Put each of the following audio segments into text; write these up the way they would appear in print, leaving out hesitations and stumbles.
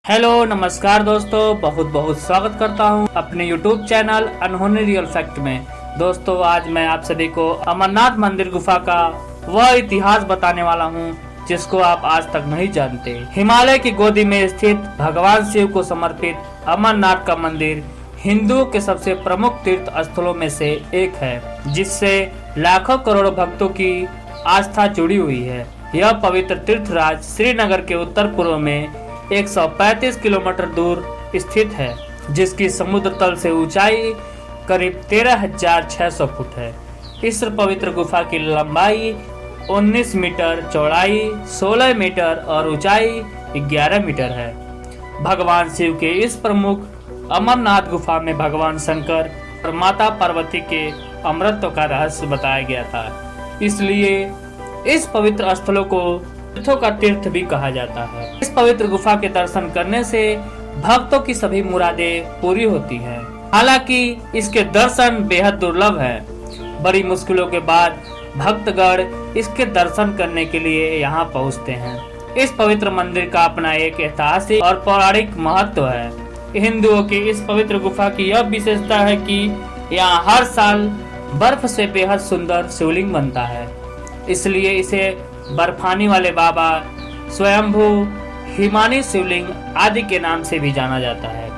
Hello नमस्कार दोस्तों, बहुत बहुत स्वागत करता हूं अपने YouTube चैनल अनहोनी रियल फैक्ट में। दोस्तों आज मैं आप सभी को अमरनाथ मंदिर गुफा का वह इतिहास बताने वाला हूं जिसको आप आज तक नहीं जानते। हिमालय की गोदी में स्थित भगवान शिव को समर्पित अमरनाथ का मंदिर हिंदुओं के सबसे प्रमुख तीर्थ स्थलों में से एक है, जिससे लाखों करोड़ों भक्तों की आस्था जुड़ी हुई है। यह पवित्र तीर्थराज श्रीनगर के उत्तर पूर्व में 135 किलोमीटर दूर स्थित है, जिसकी समुद्र तल से ऊंचाई करीब 13,600 फुट है। इस पवित्र गुफा की लंबाई 19 मीटर, चौड़ाई 16 मीटर और ऊंचाई 11 मीटर है। भगवान शिव के इस प्रमुख अमरनाथ गुफा में भगवान शंकर और माता पार्वती के अमरत्व का रहस्य बताया गया था, इसलिए इस पवित्र स्थलों को तीर्थों का तीर्थ भी कहा जाता है। इस पवित्र गुफा के दर्शन करने से भक्तों की सभी मुरादें पूरी होती हैं। हालांकि इसके दर्शन बेहद दुर्लभ हैं। बड़ी मुश्किलों के बाद भक्तगण इसके दर्शन करने के लिए यहाँ पहुँचते हैं। इस पवित्र मंदिर का अपना एक ऐतिहासिक और पौराणिक महत्व है। हिंदुओं की इस पवित्र गुफा की यह विशेषता है कि यहाँ हर साल बर्फ से बेहद सुंदर शिवलिंग बनता है, इसलिए इसे बर्फानी वाले बाबा, स्वयंभू, हिमानी शिवलिंग आदि के नाम से भी जाना जाता है।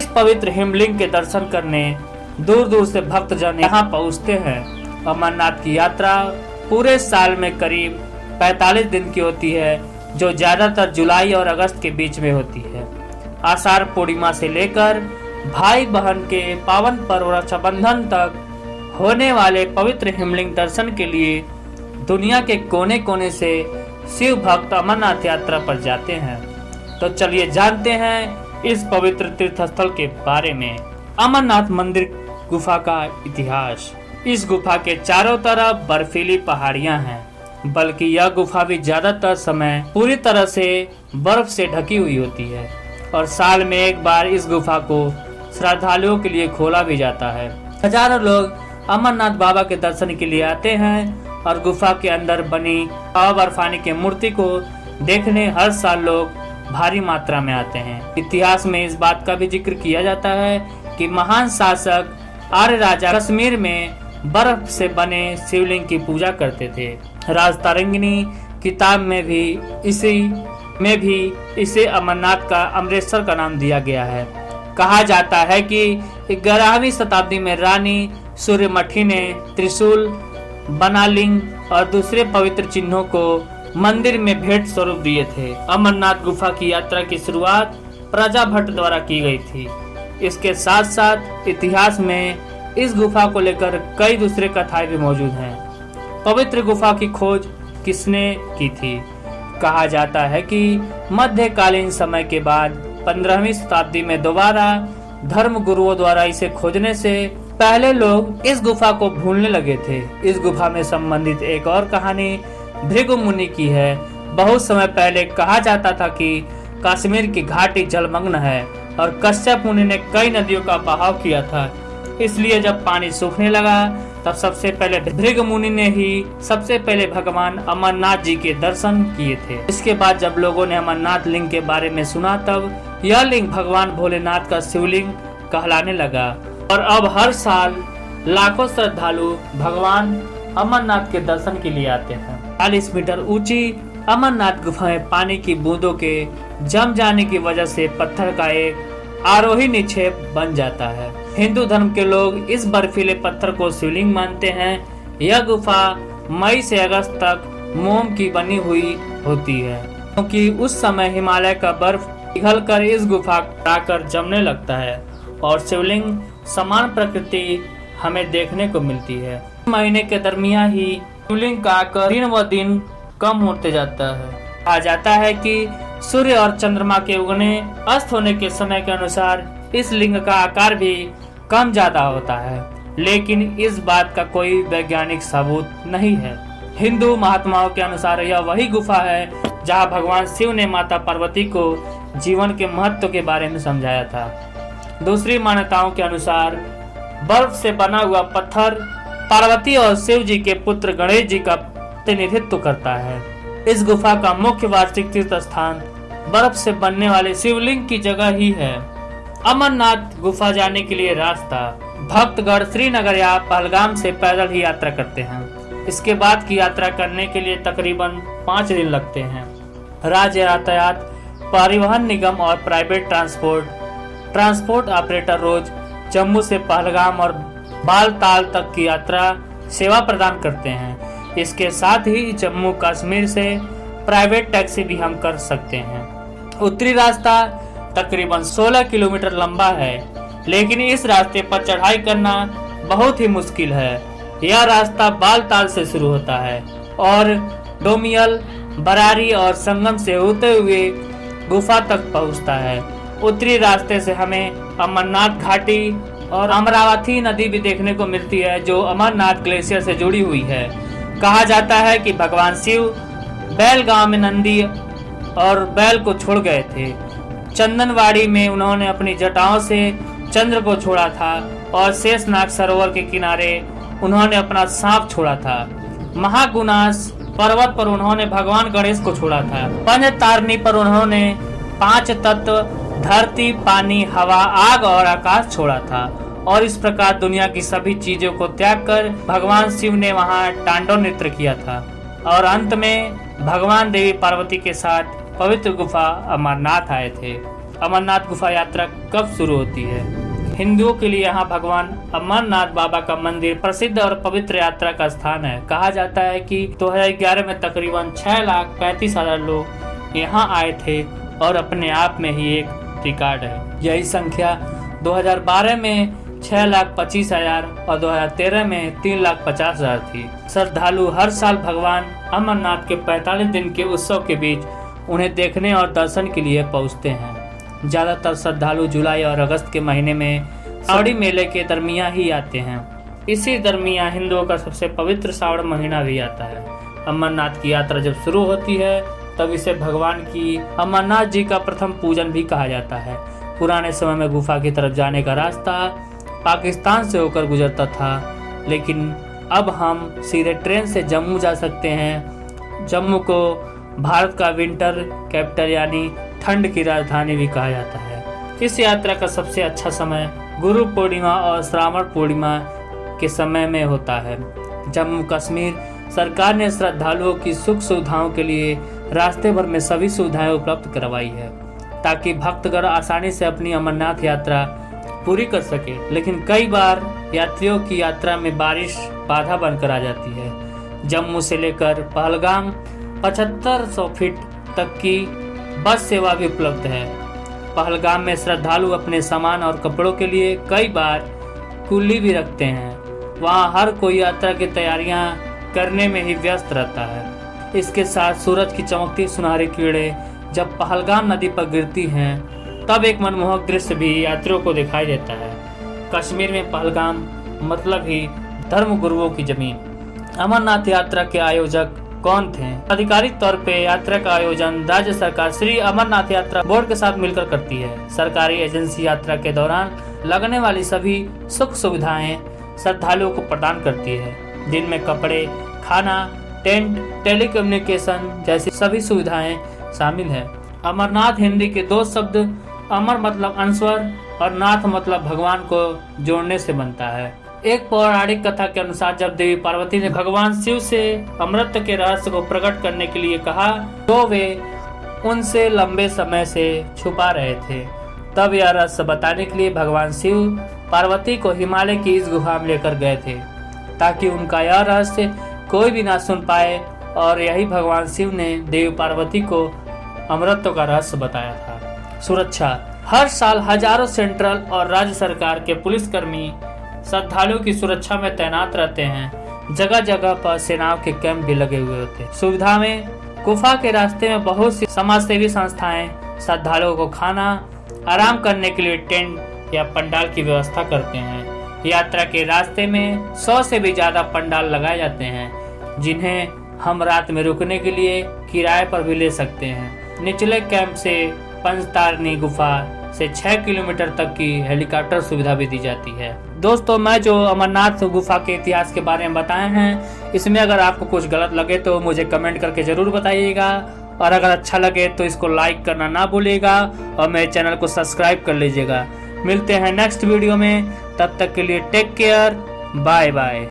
इस पवित्र हिमलिंग के दर्शन करने दूर दूर से भक्तजन यहाँ पहुँचते हैं। अमरनाथ की यात्रा पूरे साल में करीब 45 दिन की होती है, जो ज्यादातर जुलाई और अगस्त के बीच में होती है। आषाढ़ पूर्णिमा से लेकर भाई बहन के पावन पर्व रक्षाबंधन तक होने वाले पवित्र हिमलिंग दर्शन के लिए दुनिया के कोने कोने से शिव भक्त अमरनाथ यात्रा पर जाते हैं। तो चलिए जानते हैं इस पवित्र तीर्थ स्थल के बारे में। अमरनाथ मंदिर गुफा का इतिहास। इस गुफा के चारों तरफ बर्फीली पहाड़ियां हैं, बल्कि यह गुफा भी ज्यादातर समय पूरी तरह से बर्फ से ढकी हुई होती है और साल में एक बार इस गुफा को श्रद्धालुओं के लिए खोला भी जाता है। हजारों लोग अमरनाथ बाबा के दर्शन के लिए आते हैं और गुफा के अंदर बनी बाबा बर्फानी की मूर्ति को देखने हर साल लोग भारी मात्रा में आते हैं। इतिहास में इस बात का भी जिक्र किया जाता है कि महान शासक आर्य राजा कश्मीर में बर्फ से बने शिवलिंग की पूजा करते थे। राजतरंगिणी किताब में भी इसे अमरनाथ का अमृतसर का नाम दिया गया है। कहा जाता है कि 11वीं शताब्दी में रानी सूर्यमठी ने त्रिशूल, बनालिंग और दूसरे पवित्र चिन्हों को मंदिर में भेंट स्वरूप दिए थे। अमरनाथ गुफा की यात्रा की शुरुआत प्रजाभट्ट द्वारा की गई थी। इसके साथ साथ इतिहास में इस गुफा को लेकर कई दूसरे कथाएं भी मौजूद हैं। पवित्र गुफा की खोज किसने की थी? कहा जाता है कि मध्यकालीन समय के बाद 15वीं शताब्दी में दोबारा धर्म गुरुओं द्वारा इसे खोजने से पहले लोग इस गुफा को भूलने लगे थे। इस गुफा में संबंधित एक और कहानी भृगु मुनि की है। बहुत समय पहले कहा जाता था कि कश्मीर की घाटी जलमग्न है और कश्यप मुनि ने कई नदियों का बहाव किया था, इसलिए जब पानी सूखने लगा तब सबसे पहले भृगु मुनि ने ही सबसे पहले भगवान अमरनाथ जी के दर्शन किए थे। इसके बाद जब लोगों ने अमरनाथ लिंग के बारे में सुना, तब यह लिंग भगवान भोलेनाथ का शिवलिंग कहलाने लगा और अब हर साल लाखों श्रद्धालु भगवान अमरनाथ के दर्शन के लिए आते हैं। 40 मीटर ऊंची अमरनाथ गुफा में पानी की बूंदों के जम जाने की वजह से पत्थर का एक आरोही निक्षेप बन जाता है। हिंदू धर्म के लोग इस बर्फीले पत्थर को शिवलिंग मानते हैं। यह गुफा मई से अगस्त तक मोम की बनी हुई होती है, क्योंकि उस समय हिमालय का बर्फ पिघलकर इस गुफा आकर जमने लगता है और शिवलिंग समान प्रकृति हमें देखने को मिलती है। महीने के दरमियान ही शिवलिंग का आकार दिन व दिन कम होते जाता है। कहा जाता है कि सूर्य और चंद्रमा के उगने अस्त होने के समय के अनुसार इस लिंग का आकार भी कम ज्यादा होता है, लेकिन इस बात का कोई वैज्ञानिक सबूत नहीं है। हिंदू महात्माओं के अनुसार यह वही गुफा है जहां भगवान शिव ने माता पार्वती को जीवन के महत्व के बारे में समझाया था। दूसरी मान्यताओं के अनुसार बर्फ से बना हुआ पत्थर पार्वती और शिव जी के पुत्र गणेश जी का प्रतिनिधित्व करता है। इस गुफा का मुख्य वार्षिक तीर्थ स्थान बर्फ से बनने वाले शिवलिंग की जगह ही है। अमरनाथ गुफा जाने के लिए रास्ता। भक्तगण श्रीनगर या पहलगाम से पैदल ही यात्रा करते हैं। इसके बाद की यात्रा करने के लिए तकरीबन 5 दिन लगते हैं। राज्य यातायात, परिवहन निगम और प्राइवेट ट्रांसपोर्ट ऑपरेटर रोज जम्मू से पहलगाम और बालताल तक की यात्रा सेवा प्रदान करते हैं। इसके साथ ही जम्मू कश्मीर से प्राइवेट टैक्सी भी हम कर सकते हैं। उत्तरी रास्ता तकरीबन 16 किलोमीटर लंबा है, लेकिन इस रास्ते पर चढ़ाई करना बहुत ही मुश्किल है। यह रास्ता बालताल से शुरू होता है और डोमियल, बरारी और संगम से होते हुए गुफा तक पहुंचता है। उत्तरी रास्ते से हमें अमरनाथ घाटी और अमरावती नदी भी देखने को मिलती है, जो अमरनाथ ग्लेशियर से जुड़ी हुई है। कहा जाता है कि भगवान शिव बैल गांव में नंदी और बैल को छोड़ गए थे। चंदनवाड़ी में उन्होंने अपनी जटाओं से चंद्र को छोड़ा था और शेषनाग सरोवर के किनारे उन्होंने अपना सांप छोड़ा था। महागुनास पर्वत पर उन्होंने भगवान गणेश को छोड़ा था। पंचतारणी पर उन्होंने 5 तत्व धरती, पानी, हवा, आग और आकाश छोड़ा था। और इस प्रकार दुनिया की सभी चीजों को त्याग कर भगवान शिव ने वहां तांडव नृत्य किया था। और अंत में भगवान देवी पार्वती के साथ पवित्र गुफा अमरनाथ आए थे। अमरनाथ गुफा यात्रा कब शुरू होती है? हिंदुओं के लिए यहाँ भगवान अमरनाथ बाबा का मंदिर प्रसिद्ध और पवित्र यात्रा का स्थान है। कहा जाता है कि 2011 में तकरीबन 6,35,000 लोग यहाँ आए थे और अपने आप में ही एक रिकॉर्ड है। यही संख्या 2012 में 6,25,000 और 2013 में 3,50,000 थी। श्रद्धालु हर साल भगवान अमरनाथ के 45 दिन के उत्सव के बीच उन्हें देखने और दर्शन के लिए पहुंचते हैं। ज्यादातर श्रद्धालु जुलाई और अगस्त के महीने में श्रावणी मेले के दरमियान ही आते हैं। इसी दरमियान हिंदुओं का सबसे पवित्र श्रावण महीना भी आता है। अमरनाथ की यात्रा जब शुरू होती है तब इसे भगवान की अमरनाथ जी का प्रथम पूजन भी कहा जाता है। पुराने समय में गुफा की तरफ जाने का रास्ता पाकिस्तान से होकर गुजरता था, लेकिन अब हम सीधे ट्रेन से जम्मू जा सकते हैं। जम्मू को भारत का विंटर कैपिटल यानी ठंड की राजधानी भी कहा जाता है। इस यात्रा का सबसे अच्छा समय गुरु पूर्णिमा और श्रावण पूर्णिमा के समय में होता है। जम्मू कश्मीर सरकार ने श्रद्धालुओं की सुख सुविधाओं के लिए रास्ते भर में सभी सुविधाएं उपलब्ध करवाई है, ताकि भक्तगण आसानी से अपनी अमरनाथ यात्रा पूरी कर सके। लेकिन कई बार यात्रियों की यात्रा में बारिश बाधा बनकर आ जाती है। जम्मू से लेकर पहलगाम 7500 फीट तक की बस सेवा भी उपलब्ध है। पहलगाम में श्रद्धालु अपने सामान और कपड़ों के लिए कई बार कुल्ली भी रखते हैं। वहाँ हर कोई यात्रा की तैयारियां करने में ही व्यस्त रहता है। इसके साथ सूरज की चमकती सुनहरी किरणें जब पहलगाम नदी पर गिरती हैं, तब एक मनमोहक दृश्य भी यात्रियों को दिखाई देता है। कश्मीर में पहलगाम मतलब ही धर्म गुरुओं की जमीन। अमरनाथ यात्रा के आयोजक कौन थे? आधिकारिक तौर पे यात्रा का आयोजन राज्य सरकार श्री अमरनाथ यात्रा बोर्ड के साथ मिलकर करती है। सरकारी एजेंसी यात्रा के दौरान लगने वाली सभी सुख सुविधाएं श्रद्धालुओं को प्रदान करती है, जिनमें कपड़े, खाना, टेंट, टेलीकम्युनिकेशन जैसी सभी सुविधाएं शामिल है। अमरनाथ हिंदी के 2 शब्द अमर मतलब अनश्वर और नाथ मतलब भगवान को जोड़ने से बनता है। एक पौराणिक कथा के अनुसार जब देवी पार्वती ने भगवान शिव से अमृत के रहस्य को प्रकट करने के लिए कहा, तो वे उनसे लंबे समय से छुपा रहे थे। तब यह रहस्य बताने के लिए भगवान शिव पार्वती को हिमालय की इस गुफा में लेकर गए थे, ताकि उनका यह रहस्य कोई भी ना सुन पाए। और यही भगवान शिव ने देवी पार्वती को अमृत का रहस्य बताया था। सुरक्षा। हर साल हजारों सेंट्रल और राज्य सरकार के पुलिसकर्मी श्रद्धालुओं की सुरक्षा में तैनात रहते हैं। जगह जगह पर सेनाओं के कैंप भी लगे हुए होते हैं। सुविधा में गुफा के रास्ते में बहुत सी समाजसेवी संस्थाएं श्रद्धालुओं को खाना, आराम करने के लिए टेंट या पंडाल की व्यवस्था करते हैं। यात्रा के रास्ते में 100 से भी ज्यादा पंडाल लगाए जाते हैं, जिन्हें हम रात में रुकने के लिए किराए पर भी ले सकते हैं। निचले कैंप से पंचतारणी गुफा से 6 किलोमीटर तक की हेलीकॉप्टर सुविधा भी दी जाती है। दोस्तों, मैं जो अमरनाथ गुफा के इतिहास के बारे में बताए हैं, इसमें अगर आपको कुछ गलत लगे तो मुझे कमेंट करके जरूर बताइएगा। और अगर अच्छा लगे तो इसको लाइक करना ना भूलिएगा और मेरे चैनल को सब्सक्राइब कर लीजिएगा। मिलते हैं नेक्स्ट वीडियो में, तब तक के लिए टेक केयर, बाय बाय।